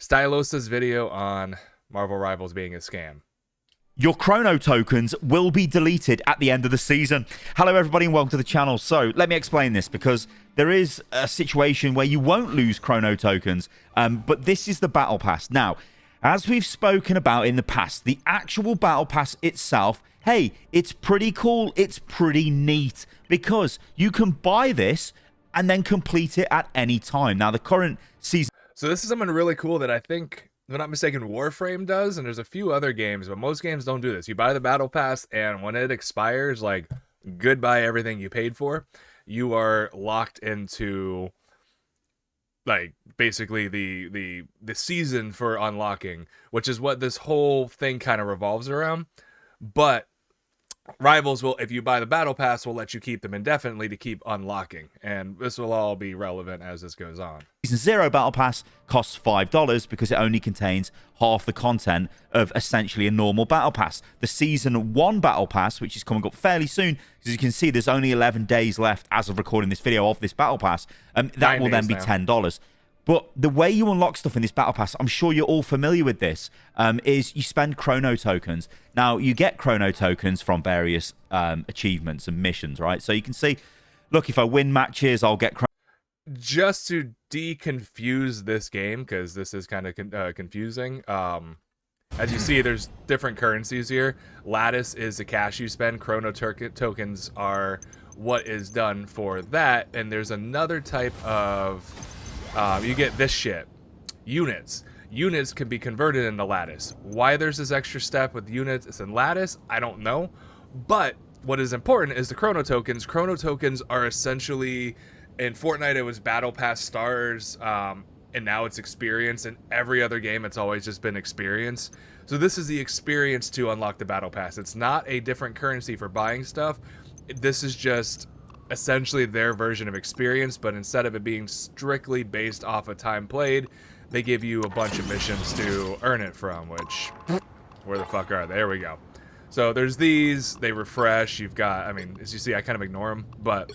Stylosa's video on Marvel Rivals being a scam. Your Chrono tokens will be deleted at the end of the season. Hello, everybody, and welcome to the channel. So let me explain this, because there is a situation where you won't lose Chrono tokens, but this is the Battle Pass. Now, as we've spoken about in the past, the actual Battle Pass itself, hey, it's pretty cool. It's pretty neat, because you can buy this and then complete it at any time. Now, the current season... So this is something really cool that I think, if I'm not mistaken, Warframe does, and there's a few other games, but most games don't do this. You buy the Battle Pass, and when it expires, like, goodbye everything you paid for. You are locked into, like, basically the season for unlocking, which is what this whole thing kind of revolves around. But Rivals will, if you buy the Battle Pass, will let you keep them indefinitely to keep unlocking, and this will all be relevant as this goes on. Season 0 Battle Pass costs $5 because it only contains half the content of essentially a normal Battle Pass. The Season 1 Battle Pass, which is coming up fairly soon, as you can see, there's only 11 days left as of recording this video of this Battle Pass, that will then be $10. But the way you unlock stuff in this Battle Pass, I'm sure you're all familiar with this, is you spend Chrono tokens. Now, you get Chrono tokens from various achievements and missions, right? So you can see, look, if I win matches, I'll get Chrono. Just to deconfuse this game, because this is kind of confusing, as you see, there's different currencies here. Lattice is the cash you spend. Chrono tokens are what is done for that. And there's another type of... you get this shit. Units. Units can be converted into Lattice. Why there's this extra step with units and Lattice, I don't know. But what is important is the Chrono tokens. Chrono tokens are essentially... In Fortnite, it was Battle Pass stars, and now it's experience. In every other game, it's always just been experience. So this is the experience to unlock the Battle Pass. It's not a different currency for buying stuff. This is just essentially their version of experience, but instead of it being strictly based off of time played, they give you a bunch of missions to earn it from, which... Where the fuck are they? There we go. So there's these. They refresh. You've got... I mean, as you see, I kind of ignore them, but...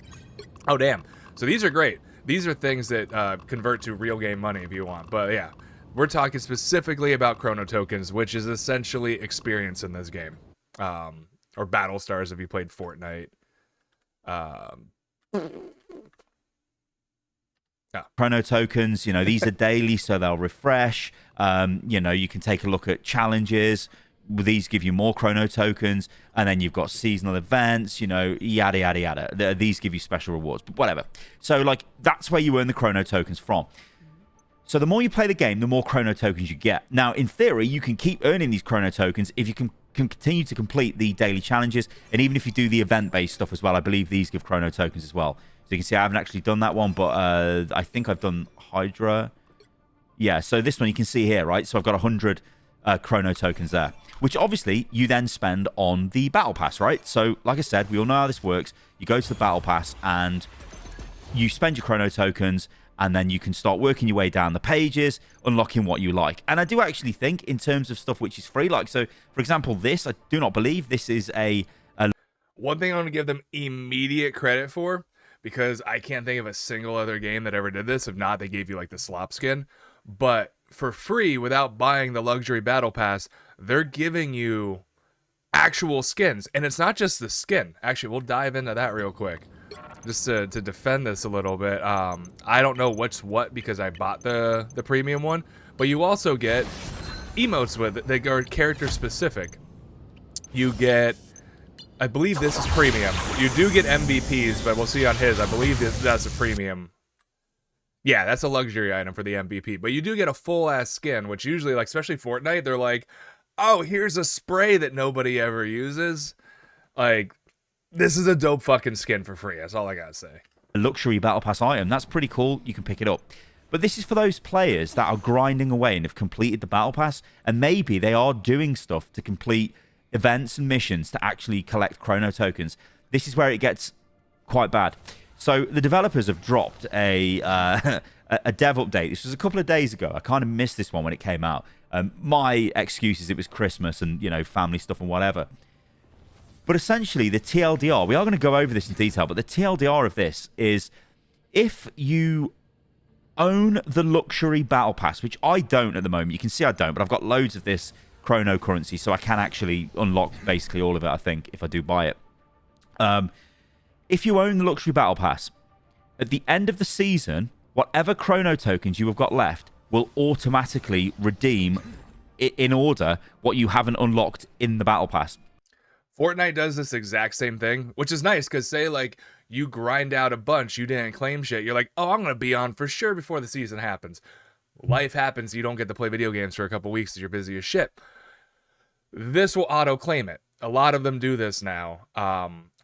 Oh, damn. So these are great. These are things that convert to real game money if you want. But yeah, we're talking specifically about Chrono tokens, which is essentially experience in this game. Or Battle Stars if you played Fortnite. Chrono tokens, you know, these are daily, so they'll refresh. You know, you can take a look at challenges. These give you more Chrono tokens, and then you've got seasonal events, you know, yada, yada, yada. These give you special rewards, but whatever. So, like, that's where you earn the Chrono tokens from. So the more you play the game, the more Chrono tokens you get. Now, in theory, you can keep earning these Chrono tokens if you can continue to complete the daily challenges, and even if you do the event-based stuff as well. I believe these give Chrono tokens as well. So you can see I haven't actually done that one, but I think I've done Hydra. Yeah, so this one you can see here, right? So I've got 100 Chrono tokens there, which obviously you then spend on the Battle Pass, right? So, like I said, we all know how this works. You go to the Battle Pass and you spend your Chrono tokens, and then you can start working your way down the pages, unlocking what you like. And I do actually think in terms of stuff which is free, like, so, for example, this, I do not believe this is a... One thing I want to give them immediate credit for, because I can't think of a single other game that ever did this. If not, they gave you, like, the slop skin. But for free, without buying the luxury Battle Pass, they're giving you actual skins. And it's not just the skin. Actually, we'll dive into that real quick. Just to defend this a little bit. I don't know what's what because I bought the premium one. But you also get emotes with it. They are character specific. You get... I believe this is premium. You do get MVPs, but we'll see on his. I believe that's a premium. Yeah, that's a luxury item for the MVP. But you do get a full-ass skin, which usually, like, especially Fortnite, they're like, oh, here's a spray that nobody ever uses. Like, this is a dope fucking skin for free. That's all I gotta say. A luxury Battle Pass item. That's pretty cool. You can pick it up. But this is for those players that are grinding away and have completed the Battle Pass, and maybe they are doing stuff to complete events and missions to actually collect Chrono tokens. This is where it gets quite bad. So the developers have dropped a dev update. This was a couple of days ago. I kind of missed this one when it came out. My excuse is it was Christmas and, you know, family stuff and whatever. But essentially, the TLDR, we are going to go over this in detail, but the TLDR of this is if you own the luxury battle pass, which I don't at the moment. You can see I don't, but I've got loads of this Chrono currency, so I can actually unlock basically all of it, I think, if I do buy it. If you own the luxury battle pass, at the end of the season, whatever Chrono tokens you have got left will automatically redeem in order what you haven't unlocked in the battle pass. Fortnite does this exact same thing, which is nice because say like you grind out a bunch, you didn't claim shit. You're like, oh, I'm going to be on for sure before the season happens. Life happens. You don't get to play video games for a couple weeks because you're busy as shit. This will auto claim it. A lot of them do this now.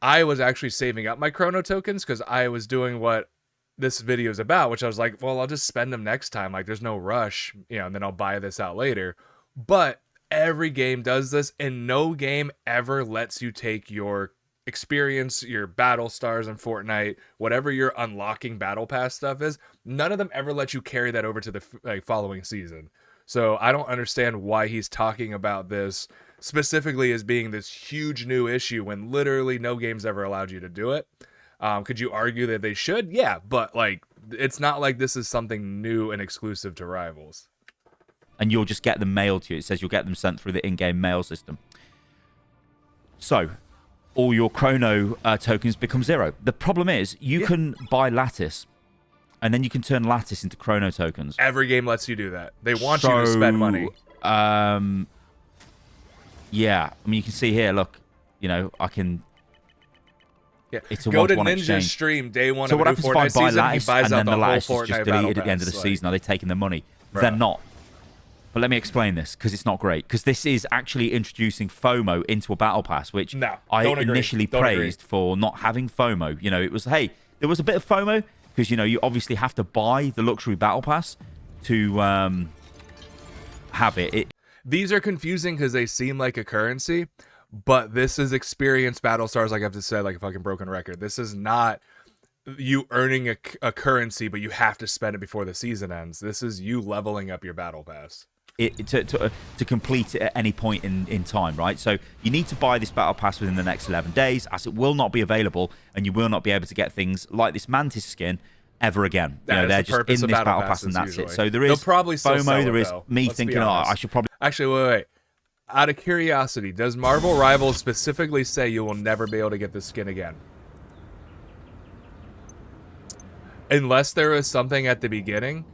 I was actually saving up my Chrono tokens because I was doing what this video is about, which I was like, well, I'll just spend them next time. Like, there's no rush, you know, and then I'll buy this out later. But every game does this, and no game ever lets you take your experience, your battle stars in Fortnite, whatever your unlocking battle pass stuff is. None of them ever let you carry that over to the following season. So I don't understand why he's talking about this specifically as being this huge new issue when literally no game's ever allowed you to do it. Could you argue that they should? Yeah, but like it's not like this is something new and exclusive to Rivals. And you'll just get them mailed to you. It says you'll get them sent through the in-game mail system. So all your Chrono tokens become 0. The problem is you can buy Lattice, and then you can turn Lattice into Chrono tokens. Every game lets you do that. They want you to spend money. Yeah, I mean, you can see here, look, you know, I can... Yeah. It's a Go to one-to-one Ninja's exchange. stream day one So of what the happens new if I Fortnite buy season, Lattice, he buys and out then the the whole Lattice is Fortnite just battle deleted at the end of the pass, season? Are they taking the money? Bruh. They're not. But let me explain this, because it's not great. Because this is actually introducing FOMO into a battle pass, which I initially praised for not having FOMO. You know, it was, hey, there was a bit of FOMO, because, you know, you obviously have to buy the luxury battle pass to have it. These are confusing because they seem like a currency, but this is experience battle stars, like I've just said, like a fucking broken record. This is not you earning a currency, but you have to spend it before the season ends. This is you leveling up your battle pass. To complete it at any point in time, right? So you need to buy this battle pass within the next 11 days, as it will not be available, and you will not be able to get things like this Mantis skin ever again. You know, they're just in this battle pass, and that's it. So there is FOMO, there is me thinking, oh, I should probably... Actually, wait. Out of curiosity, does Marvel Rivals specifically say you will never be able to get this skin again? Unless there is something at the beginning,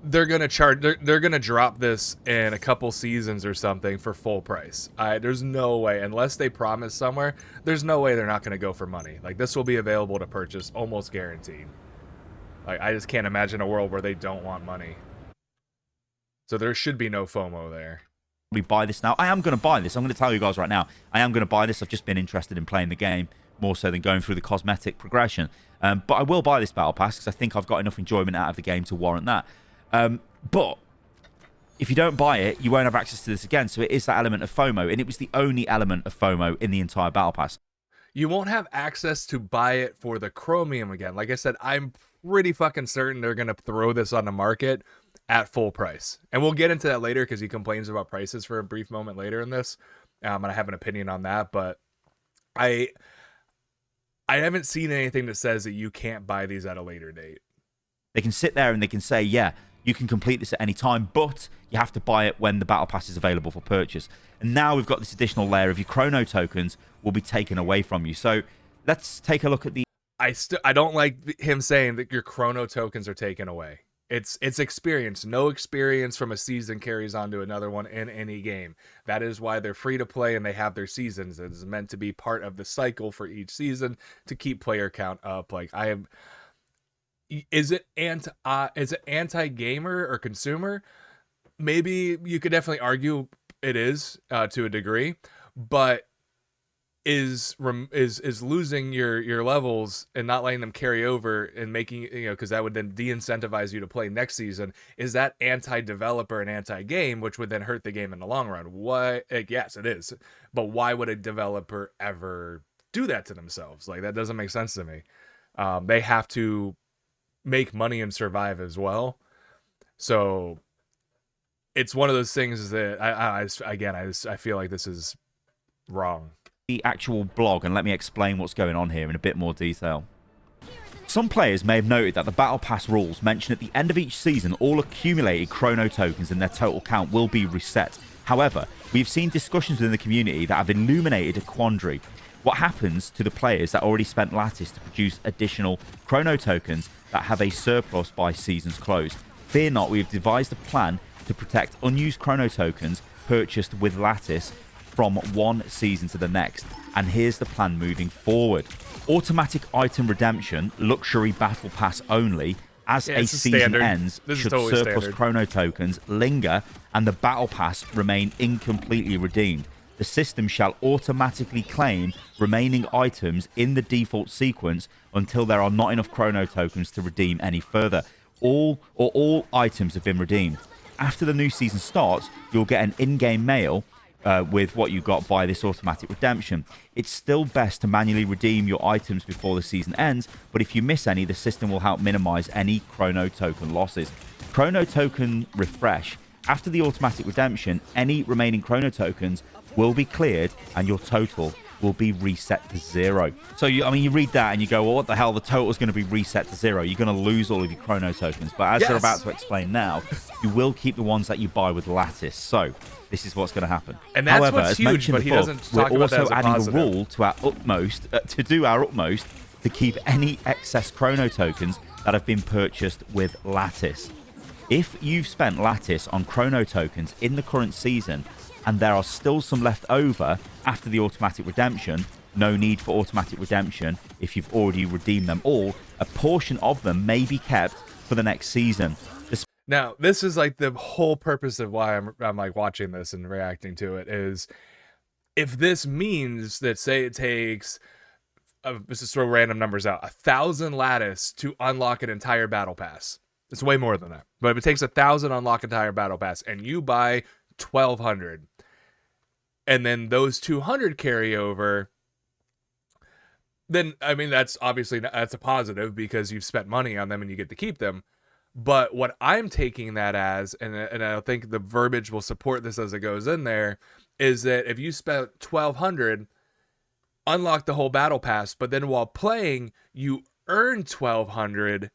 they're gonna charge. They're gonna drop this in a couple seasons or something for full price. There's no way, unless they promise somewhere. There's no way they're not gonna go for money. Like, this will be available to purchase, almost guaranteed. Like, I just can't imagine a world where they don't want money. So there should be no FOMO there. We buy this now. I am going to buy this. I'm going to tell you guys right now. I am going to buy this. I've just been interested in playing the game more so than going through the cosmetic progression. But I will buy this battle pass because I think I've got enough enjoyment out of the game to warrant that. But if you don't buy it, you won't have access to this again. So it is that element of FOMO, and it was the only element of FOMO in the entire battle pass. You won't have access to buy it for the Chromium again. Like I said, I'm pretty fucking certain they're going to throw this on the market at full price. And we'll get into that later because he complains about prices for a brief moment later in this. And I have an opinion on that, but I haven't seen anything that says that you can't buy these at a later date. They can sit there and they can say, yeah, you can complete this at any time, but you have to buy it when the battle pass is available for purchase. And now we've got this additional layer of your Chrono tokens will be taken away from you. So let's take a look at the... I don't like him saying that your Chrono tokens are taken away. It's experience. No experience from a season carries on to another one in any game. That is why they're free to play and they have their seasons. It is meant to be part of the cycle for each season to keep player count up. Like, I am... Is it anti-gamer or consumer? Maybe you could definitely argue it is to a degree, but is losing your levels and not letting them carry over and making, you know, because that would then de-incentivize you to play next season. Is that anti-developer and anti-game, which would then hurt the game in the long run? Why? Yes, it is. But why would a developer ever do that to themselves? Like, that doesn't make sense to me. They have to make money and survive as well. So it's one of those things that I feel like this is wrong. The actual blog, and let me explain what's going on here in a bit more detail. Some players may have noted that the Battle Pass rules mention at the end of each season all accumulated Chrono tokens and their total count will be reset. However, we've seen discussions within the community that have illuminated a quandary. What happens to the players that already spent Lattice to produce additional Chrono tokens that have a surplus by season's close? Fear not, we have devised a plan to protect unused Chrono tokens purchased with Lattice from one season to the next. And here's the plan moving forward. Automatic item redemption, luxury battle pass only, as a season standard. ends, should totally surplus standard. Chrono tokens linger and the battle pass remain incompletely redeemed. The system shall automatically claim remaining items in the default sequence until there are not enough Chrono tokens to redeem any further. All items have been redeemed. After the new season starts, you'll get an in-game mail with what you got via this automatic redemption. It's still best to manually redeem your items before the season ends, but if you miss any, the system will help minimize any Chrono token losses. Chrono token refresh. After the automatic redemption, any remaining Chrono tokens will be cleared and your total will be reset to 0. So, you read that and you go, well, what the hell? The total is going to be reset to 0. You're going to lose all of your Chrono tokens. But as they're about to explain now, you will keep the ones that you buy with Lattice. So, this is what's going to happen. And that's However, what's as huge, mentioned but he above, doesn't we're talk about that also as a adding positive. a rule to our utmost, to do our utmost to keep any excess Chrono tokens that have been purchased with Lattice. If you've spent Lattice on Chrono tokens in the current season and there are still some left over after the automatic redemption, no need for automatic redemption if you've already redeemed them all. A portion of them may be kept for the next season. Now, this is like the whole purpose of why I'm like watching this and reacting to it is if this means that, say it takes, let's just throw random numbers out, 1,000 Lattice to unlock an entire battle pass. It's way more than that. But if it takes 1,000 to unlock an entire battle pass and you buy 1,200 and then those 200 carry over, then, that's obviously, that's a positive because you've spent money on them and you get to keep them. But what I'm taking that as, and I think the verbiage will support this as it goes in there, is that if you spent 1,200, unlock the whole battle pass, but then while playing, you earn 1,200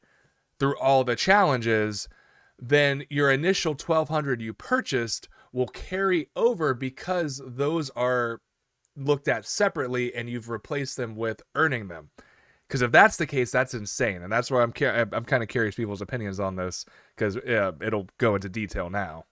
through all the challenges, then your initial 1,200 you purchased will carry over because those are looked at separately and you've replaced them with earning them. Because if that's the case, that's insane, and that's where I'm kind of curious people's opinions on this, because it'll go into detail now.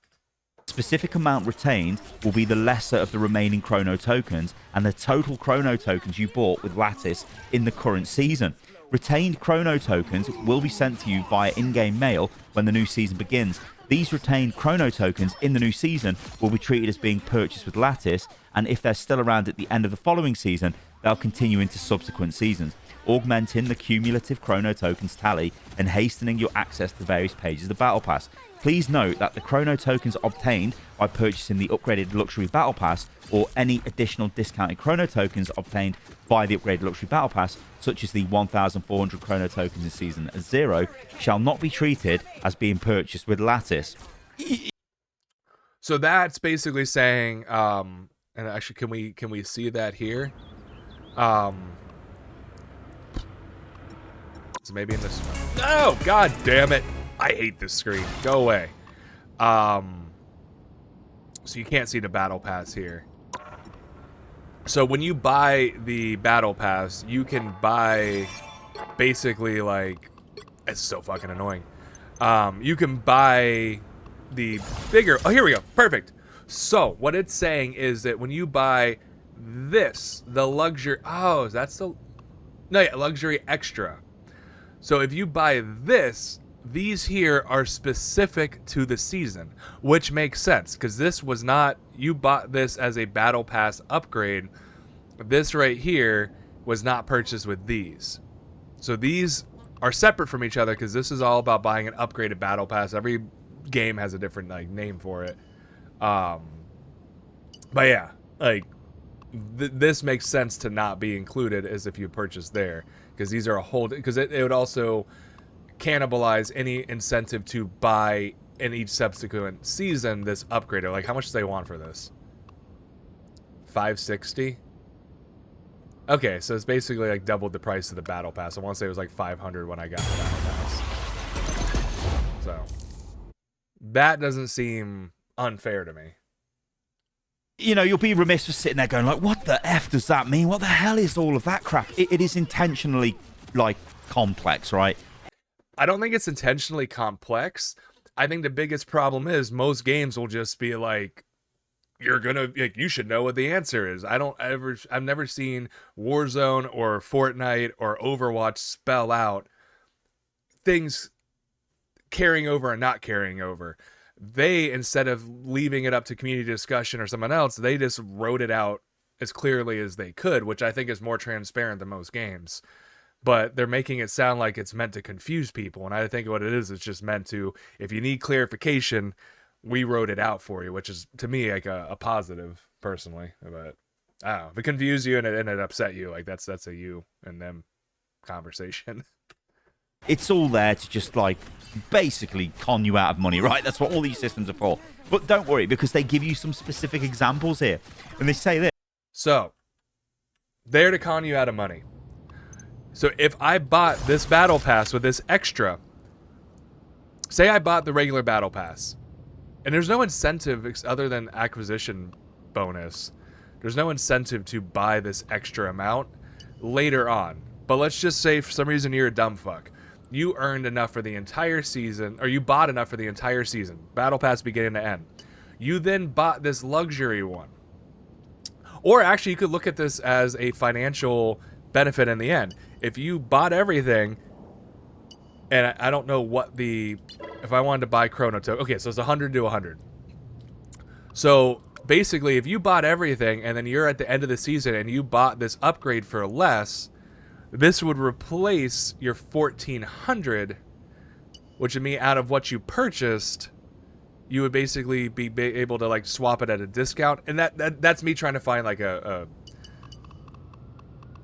Specific amount retained will be the lesser of the remaining Chrono tokens and the total Chrono tokens you bought with Lattice in the current season. Retained Chrono tokens will be sent to you via in-game mail when the new season begins. These retained Chrono tokens in the new season will be treated as being purchased with Lattice, and if they're still around at the end of the following season, they'll continue into subsequent seasons, augmenting the cumulative Chrono tokens tally and hastening your access to various pages of the Battle Pass. Please note that the Chrono tokens obtained by purchasing the upgraded Luxury Battle Pass or any additional discounted Chrono tokens obtained by the upgraded Luxury Battle Pass, such as the 1,400 Chrono tokens in Season 0, shall not be treated as being purchased with Lattice. So that's basically saying, and actually, can we see that here? So maybe in this one. No, god damn it! I hate this screen. Go away. So you can't see the battle pass here. So when you buy the battle pass, you can buy basically like, it's so fucking annoying. You can buy the bigger, oh here we go, perfect. So what it's saying is that when you buy this, the luxury, oh, that's the, no, yeah, luxury extra. So if you buy this, these here are specific to the season, which makes sense because this was not, you bought this as a battle pass upgrade. This right here was not purchased with these. So these are separate from each other because this is all about buying an upgraded battle pass. Every game has a different like name for it. But yeah, like this makes sense to not be included as if you purchased there, because these are a whole, because it would also cannibalize any incentive to buy in each subsequent season this upgrader. Like how much do they want for this? 560. Okay, so it's basically like doubled the price of the battle pass. I want to say it was like 500 when I got the battle pass. So that doesn't seem unfair to me. You know, you'll be remiss for sitting there going like, what the F does that mean? What the hell is all of that crap? It is intentionally, like, complex, right? I don't think it's intentionally complex. I think the biggest problem is most games will just be like, you should know what the answer is. I've never seen Warzone or Fortnite or Overwatch spell out things carrying over and not carrying over. They, instead of leaving it up to community discussion or someone else, they just wrote it out as clearly as they could, which I think is more transparent than most games. But they're making it sound like it's meant to confuse people, and I think what it is, it's just meant to, if you need clarification, we wrote it out for you, which is, to me, like a positive, personally. But I don't know, if it confused you and it upset you, like that's a you and them conversation. It's all there to just, like, basically con you out of money, right? That's what all these systems are for. But don't worry, because they give you some specific examples here. And they say this. So, they're to con you out of money. So if I bought this battle pass with this extra, say I bought the regular battle pass, and there's no incentive other than acquisition bonus. There's no incentive to buy this extra amount later on. But let's just say for some reason you're a dumb fuck. You earned enough for the entire season, or you bought enough for the entire season. Battle pass beginning to end. You then bought this luxury one. Or actually, you could look at this as a financial benefit in the end. If you bought everything, and I don't know what if I wanted to buy Chrono token, okay, so it's 100 to 100. So basically, if you bought everything and then you're at the end of the season and you bought this upgrade for less, this would replace your 1400, which would mean out of what you purchased, you would basically be able to like swap it at a discount. And that's me trying to find like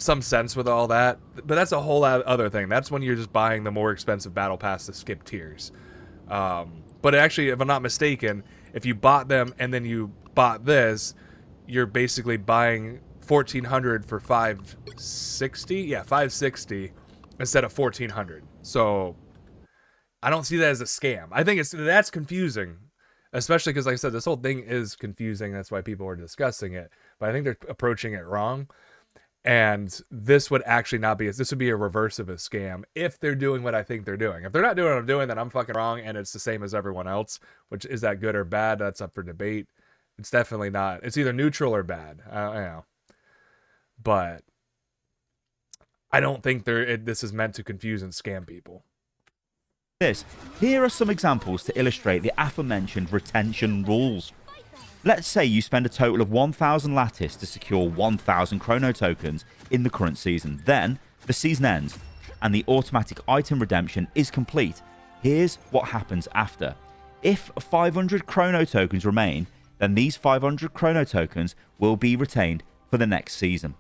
some sense with all that. But that's a whole other thing. That's when you're just buying the more expensive battle pass to skip tiers. But actually, if I'm not mistaken, if you bought them and then you bought this, you're basically buying 1400 for 560. Yeah, 560 instead of 1400. So I don't see that as a scam. I think that's confusing, especially because, like I said, this whole thing is confusing. That's why people are discussing it. But I think they're approaching it wrong. And this would actually not be, this would be a reverse of a scam if they're doing what I think they're doing. If they're not doing what I'm doing, then I'm fucking wrong and it's the same as everyone else, which is that good or bad? That's up for debate. It's definitely not. It's either neutral or bad. I don't know. But I don't think this is meant to confuse and scam people. Here are some examples to illustrate the aforementioned retention rules. Let's say you spend a total of 1,000 Lattice to secure 1,000 Chrono tokens in the current season. Then, the season ends, and the automatic item redemption is complete. Here's what happens after. If 500 Chrono tokens remain, then these 500 Chrono tokens will be retained for the next season.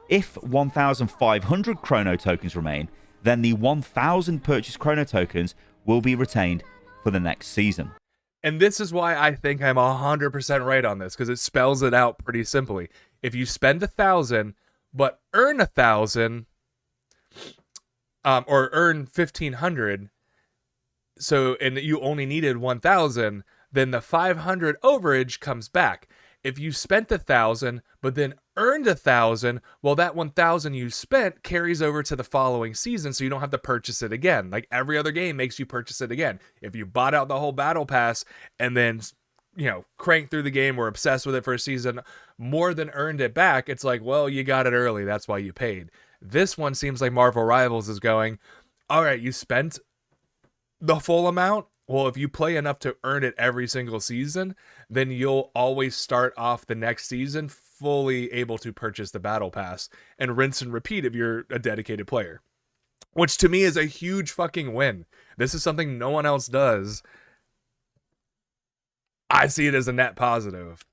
If 1,500 Chrono tokens remain, then the 1,000 purchased Chrono tokens will be retained for the next season. And this is why I think I'm 100% right on this, because it spells it out pretty simply. If you spend 1,000, but earn 1,000, or earn 1,500, and you only needed 1,000, then the 500 overage comes back. If you spent 1,000, but then earned 1,000, well, that 1,000 you spent carries over to the following season, so you don't have to purchase it again. Like every other game makes you purchase it again. If you bought out the whole battle pass and then, cranked through the game, were obsessed with it for a season, more than earned it back, it's like, well, you got it early, that's why you paid. This one seems like Marvel Rivals is going, all right, you spent the full amount. Well, if you play enough to earn it every single season, then you'll always start off the next season fully able to purchase the battle pass and rinse and repeat if you're a dedicated player. Which to me is a huge fucking win. This is something no one else does. I see it as a net positive.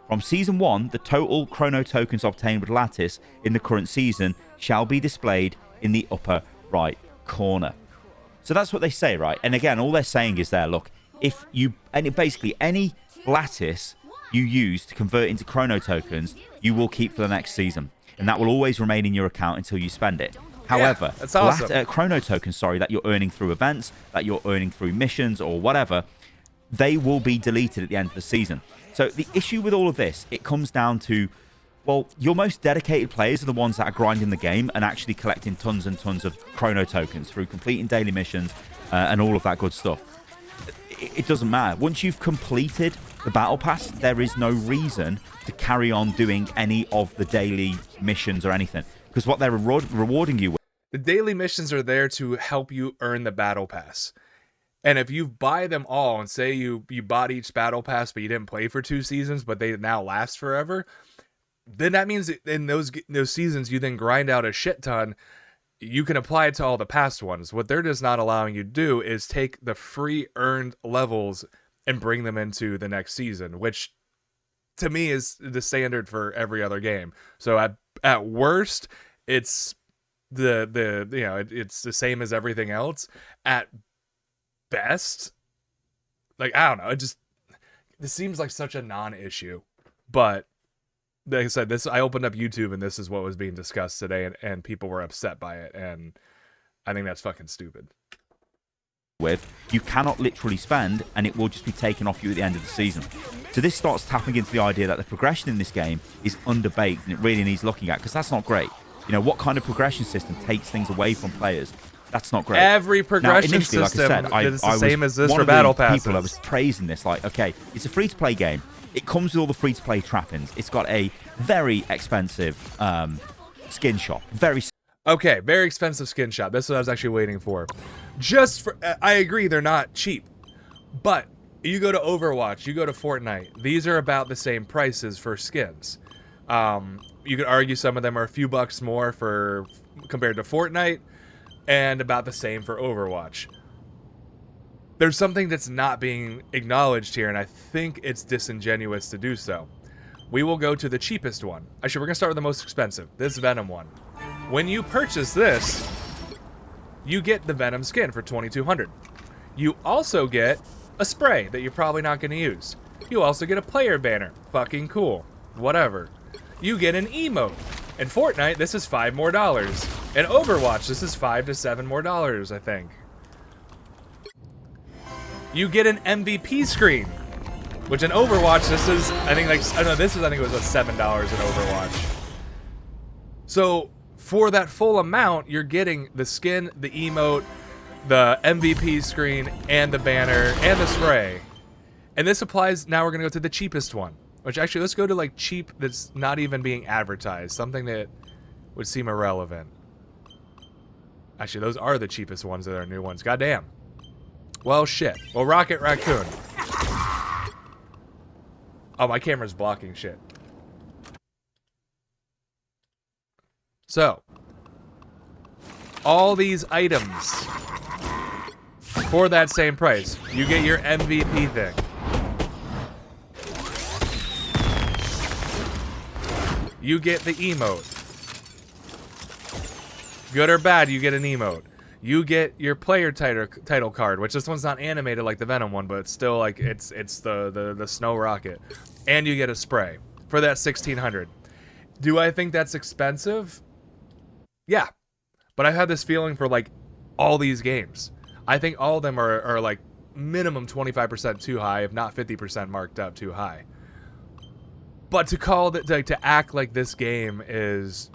From Season 1, the total Chrono tokens obtained with Lattice in the current season shall be displayed in the upper right corner. So that's what they say, right? And again, all they're saying is there, look, basically any Lattice you use to convert into Chrono tokens, you will keep for the next season. and that will always remain in your account until you spend it. However, that's awesome. Chrono tokens, that you're earning through events, that you're earning through missions or whatever, they will be deleted at the end of the season. So the issue with all of this, it comes down to, well, your most dedicated players are the ones that are grinding the game and actually collecting tons and tons of Chrono tokens through completing daily missions and all of that good stuff. It doesn't matter. Once you've completed the battle pass, there is no reason to carry on doing any of the daily missions or anything, because what they're rewarding you with. The daily missions are there to help you earn the battle pass. And if you buy them all and say you bought each battle pass but you didn't play for 2 seasons but they now last forever, then that means in those seasons you then grind out a shit ton. You can apply it to all the past ones. What they're just not allowing you to do is take the free earned levels and bring them into the next season, which to me is the standard for every other game. So at worst, it's it's the same as everything else. At best, like, I don't know, this seems like such a non-issue. But like I said, I opened up YouTube and this is what was being discussed today, and people were upset by it, and I think that's fucking stupid. You cannot literally spend, and it will just be taken off you at the end of the season. So this starts tapping into the idea that the progression in this game is underbaked, and it really needs looking at, because that's not great. What kind of progression system takes things away from players? That's not great. Every progression system is the same as this for battle passes. People I was praising this, like, okay, it's a free-to-play game. It comes with all the free-to-play trappings. It's got a very expensive skin shop. Very expensive skin shop. That's what I was actually waiting for. I agree, they're not cheap. But you go to Overwatch, you go to Fortnite, these are about the same prices for skins. You could argue some of them are a few bucks more compared to Fortnite, and about the same for Overwatch. There's something that's not being acknowledged here, and I think it's disingenuous to do so. We will go to the cheapest one. Actually, we're going to start with the most expensive, this Venom one. When you purchase this, you get the Venom skin for $2,200. You also get a spray that you're probably not going to use. You also get a player banner. Fucking cool. Whatever. You get an emote. In Fortnite, this is $5 more. In Overwatch, this is $5 to $7 more, I think. You get an MVP screen, which in Overwatch, this is, I think it was $7 in Overwatch. So for that full amount, you're getting the skin, the emote, the MVP screen, and the banner, and the spray. And this applies, now we're going to go to the cheapest one. Which actually, let's go to like cheap that's not even being advertised. Something that would seem irrelevant. Actually, those are the cheapest ones that are new ones. Goddamn. Well, shit. Well, Rocket Raccoon. Oh, my camera's blocking shit. So, all these items for that same price. You get your MVP thing. You get the emote. Good or bad, you get an emote. You get your player title card, which this one's not animated like the Venom one, but it's still like it's the Snow Rocket. And you get a spray for that $1,600. Do I think that's expensive? Yeah. But I've had this feeling for like all these games. I think all of them are like minimum 25% too high, if not 50% marked up too high. But to act like this game is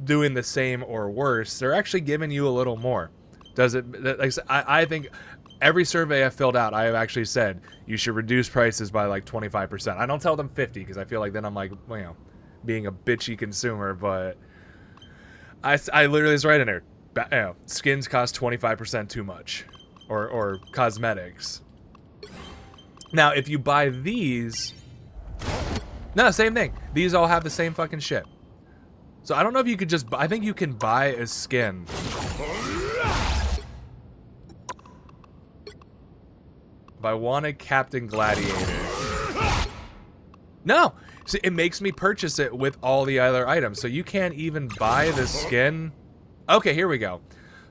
doing the same or worse, they're actually giving you a little more. Does it? Like, I think every survey I've filled out, I have actually said you should reduce prices by like 25%. I don't tell them 50 because I feel like then I'm like, being a bitchy consumer. But I literally is right in there. Skins cost 25% too much, or cosmetics. Now, if you buy these. No, same thing. These all have the same fucking shit. So I don't know if you could just... I think you can buy a skin. By Wanted Captain Gladiator. No! See, it makes me purchase it with all the other items. So you can't even buy the skin. Okay, here we go.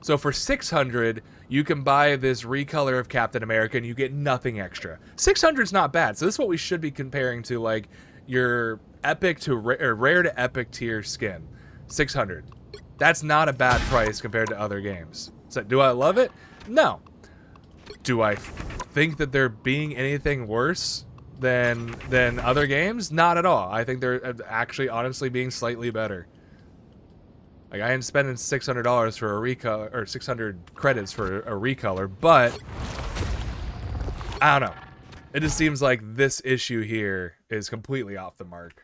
So for $600, you can buy this recolor of Captain America and you get nothing extra. $600's not bad. So this is what we should be comparing to, like, your epic to rare to epic tier skin. $600. That's not a bad price compared to other games. So, do I love it? No. Do I think that they're being anything worse than other games? Not at all. I think they're actually honestly being slightly better. Like, I ain't spending $600 for a recolor, or 600 credits for a recolor, but I don't know. It just seems like this issue here is completely off the mark.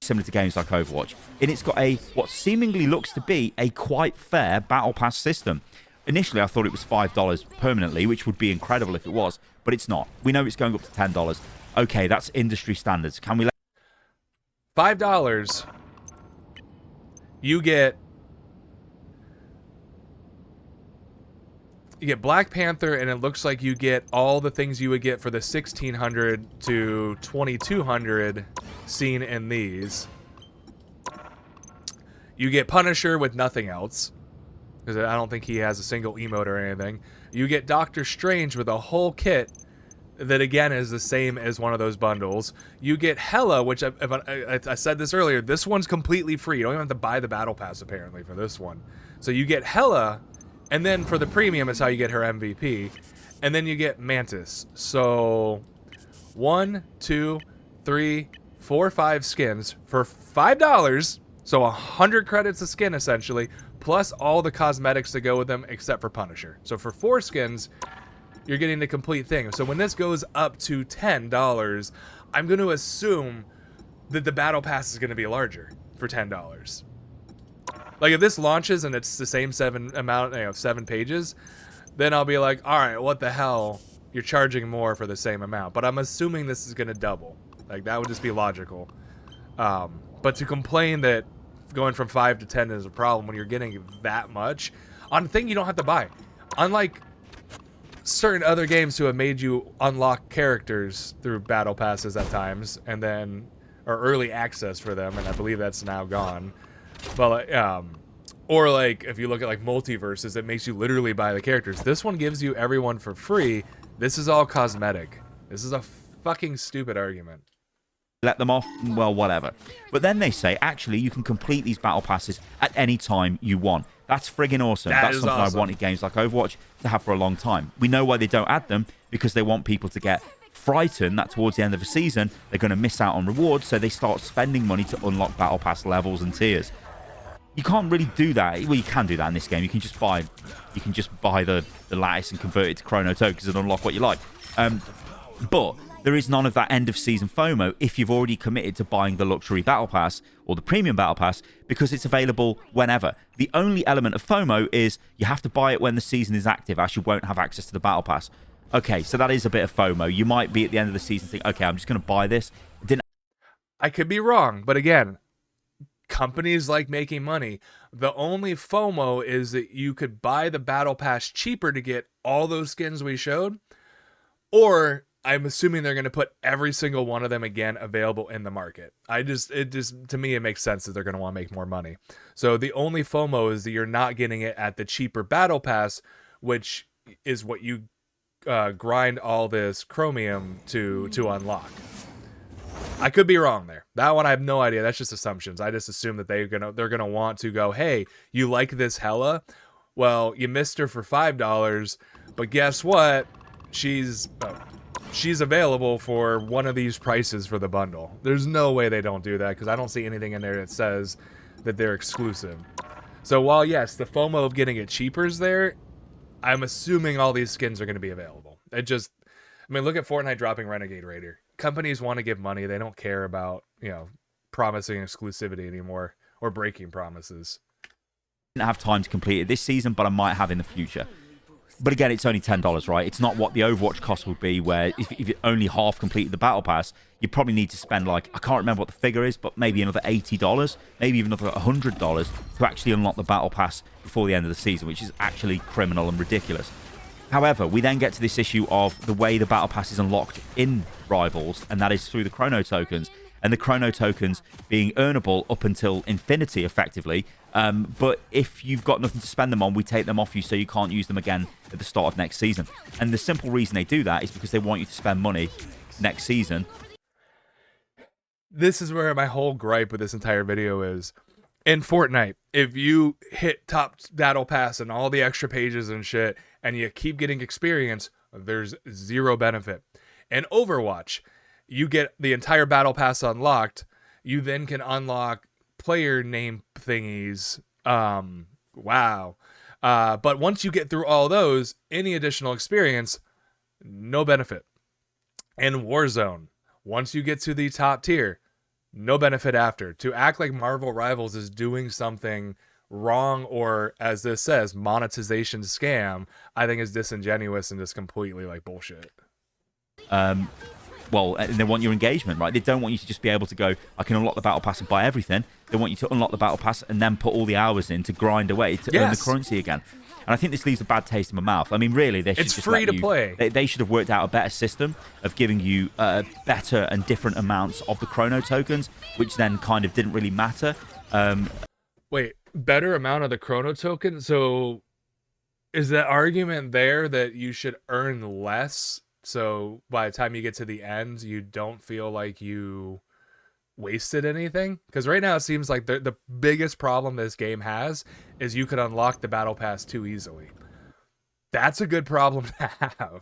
Similar to games like Overwatch, and it's got a what seemingly looks to be a quite fair battle pass system. Initially, I thought it was $5 permanently, which would be incredible if it was, but it's not. We know it's going up to $10. Okay, that's industry standards. Can we let $5? You get Black Panther, and it looks like you get all the things you would get for the 1600 to 2200 scene in these. You get Punisher with nothing else, because I don't think he has a single emote or anything. You get Doctor Strange with a whole kit that, again, is the same as one of those bundles. You get Hela, which I said this earlier, this one's completely free. You don't even have to buy the Battle Pass, apparently, for this one. So you get Hela, and then for the premium is how you get her MVP. And then you get Mantis. So 1, 2, 3, 4, 5 skins for $5. So 100 credits a skin, essentially, plus all the cosmetics to go with them except for Punisher. So for 4 skins, you're getting the complete thing. So when this goes up to $10, I'm going to assume that the Battle Pass is going to be larger for $10. Like, if this launches and it's the same 7 pages, then I'll be like, all right, what the hell? You're charging more for the same amount. But I'm assuming this is going to double. Like, that would just be logical. But to complain that going from 5 to 10 is a problem when you're getting that much on a thing you don't have to buy. Unlike certain other games who have made you unlock characters through battle passes at times, and then, or early access for them, and I believe that's now gone. But or like if you look at like multiverses, it makes you literally buy the characters. This one gives you everyone for free. This is all cosmetic. This is a fucking stupid argument. Let them off? Well, whatever. But then they say, actually, you can complete these battle passes at any time you want. That's friggin' awesome. That's something awesome. I wanted games like Overwatch to have for a long time. We know why they don't add them, because they want people to get frightened that towards the end of the season, they're going to miss out on rewards, so they start spending money to unlock battle pass levels and tiers. You can't really do that. Well, you can do that in this game. You can just buy the Lattice and convert it to Chrono tokens and unlock what you like. But there is none of that end of season FOMO if you've already committed to buying the luxury battle pass or the premium battle pass, because it's available whenever. The only element of FOMO is you have to buy it when the season is active, as you won't have access to the battle pass. Okay, so that is a bit of FOMO. You might be at the end of the season thinking, okay, I'm just going to buy this. I could be wrong, but again, companies like making money. The only FOMO is that you could buy the battle pass cheaper to get all those skins we showed, or I'm assuming they're going to put every single one of them again available in the market. To me, it makes sense that they're going to want to make more money. So the only FOMO is that you're not getting it at the cheaper battle pass, which is what you grind all this chromium to unlock. I could be wrong there. That one I have no idea. That's just assumptions. I just assume that they're gonna want to go, hey, you like this Hela? Well, you missed her for $5, but guess what? She's available for one of these prices for the bundle. There's no way they don't do that, because I don't see anything in there that says that they're exclusive. So while yes, the FOMO of getting it cheaper is there, I'm assuming all these skins are going to be available. Look at Fortnite dropping Renegade Raider. Companies want to give money. They don't care about, promising exclusivity anymore or breaking promises. I didn't have time to complete it this season, but I might have in the future. But again, it's only $10, right? It's not what the Overwatch cost would be, where if you only half completed the battle pass, you probably need to spend, I can't remember what the figure is, but maybe another $80, maybe even another $100 to actually unlock the battle pass before the end of the season, which is actually criminal and ridiculous. However, we then get to this issue of the way the battle pass is unlocked in Rivals, and that is through the Chrono tokens, and the Chrono tokens being earnable up until infinity, effectively. But if you've got nothing to spend them on, we take them off you so you can't use them again at the start of next season. And the simple reason they do that is because they want you to spend money next season. This is where my whole gripe with this entire video is. In Fortnite, if you hit top battle pass and all the extra pages and shit, and you keep getting experience, there's zero benefit. In Overwatch, you get the entire battle pass unlocked. You then can unlock player name thingies. Wow. But once you get through all those, any additional experience, no benefit. In Warzone, once you get to the top tier, no benefit after. To act like Marvel Rivals is doing something wrong or, as this says, monetization scam, I think is disingenuous and just completely like bullshit. Well, they want your engagement, right? They don't want you to just be able to go, I can unlock the battle pass and buy everything. They want you to unlock the battle pass and then put all the hours in to grind away to earn the currency again. And I think this leaves a bad taste in my mouth. I mean, really, they should it's just free let to play. They should have worked out a better system of giving you better and different amounts of the Chrono tokens, which then kind of didn't really matter. Wait, better amount of the Chrono token? So is the argument there that you should earn less? So by the time you get to the end, you don't feel like you wasted anything? Because right now it seems like the biggest problem this game has is you could unlock the battle pass too easily. That's a good problem to have.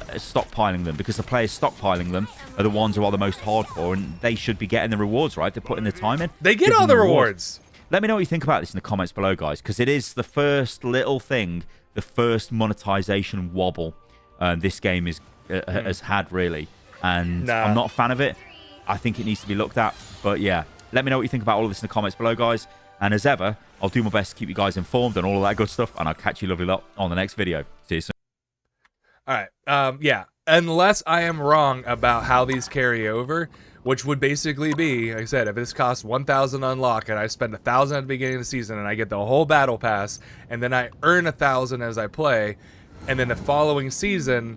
Stockpiling them, because the players stockpiling them are the ones who are the most hardcore, and they should be getting the rewards, right? They're putting the time in. They get all the rewards. Let me know what you think about this in the comments below, guys, because it is the first little thing, the first monetization wobble this game has had, really. And I'm not a fan of it. I think it needs to be looked at. But yeah, let me know what you think about all of this in the comments below, guys. And as ever, I'll do my best to keep you guys informed and all of that good stuff. And I'll catch you lovely lot on the next video. See you soon. All right. Yeah. Unless I am wrong about how these carry over, which would basically be, like I said, if this costs 1,000 unlock and I spend 1,000 at the beginning of the season and I get the whole battle pass, and then I earn 1,000 as I play, and then the following season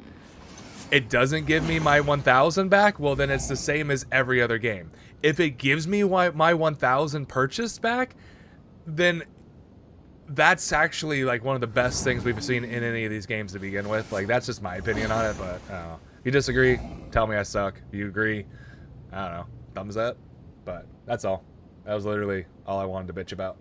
it doesn't give me my 1,000 back, well, then it's the same as every other game. If it gives me my 1,000 purchased back, then that's actually like one of the best things we've seen in any of these games to begin with. Like, that's just my opinion on it, but I don't know. If you disagree, tell me I suck. If you agree, I don't know, thumbs up. But that's all. That was literally all I wanted to bitch about.